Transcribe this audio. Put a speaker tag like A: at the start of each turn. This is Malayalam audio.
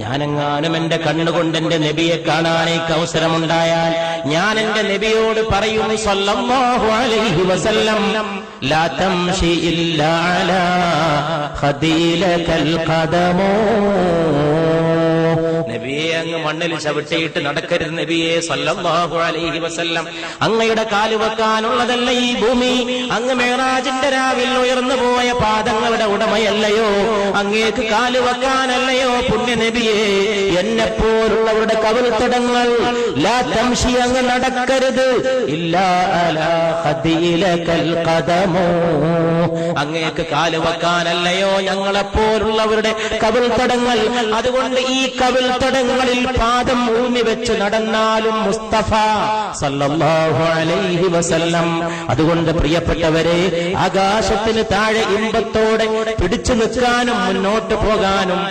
A: ഞാനെങ്ങാനും എന്റെ കണ്ണുകൊണ്ട് എന്റെ നബിയെ കാണാനേക്ക് അവസരമുണ്ടായാൽ ഞാൻ എന്റെ നബിയോട് പറയും സല്ലല്ലാഹു അലൈഹി വസല്ലം ലാ തംശി ഇല്ലാ അലാ ഖദീലകൽ ഖദമോ. നബിയെ അങ്ങ് മണ്ണിൽ ചവിട്ടിയിട്ട് നടക്കരുത് നബിയെ സല്ലല്ലാഹു അലൈഹി വസല്ലം. അങ്ങയുടെ കാല് വെക്കാനുള്ളതല്ല ഈ ഭൂമി. അങ്ങ് മേറാജിന്റെ രാവിൽ ഉയർന്നു പോയ പാദങ്ങളുടെ ഉടമയല്ലയോ? അങ്ങേക്ക് കാല് വെക്കാനല്ലയോ പുണ്യ നബിയെ? എന്നെപ്പോലുള്ളവരുടെ കവിൾത്തടങ്ങൾ ലാ തംശി അങ്ങ് നടക്കരുത് ഇല്ലാ അലാ ഖദീലകൽ ഖദമോ. അങ്ങേക്ക് കാല് വെക്കാനല്ലയോ ഞങ്ങളെപ്പോലുള്ളവരുടെ കവിൾത്തടങ്ങൾ? അതുകൊണ്ട് ഈ കവിൾത്തടങ്ങളിൽ പാദം ഊന്നി വെച്ച് നടന്നാലും മുസ്തഫ സല്ലല്ലാഹു അലൈഹി വസല്ലം. അതുകൊണ്ട് പ്രിയപ്പെട്ടവരെ, ആകാശത്തിന് താഴെ ഇമ്പത്തോടെ പിടിച്ചു നിൽക്കാനും മുന്നോട്ട് പോകാനും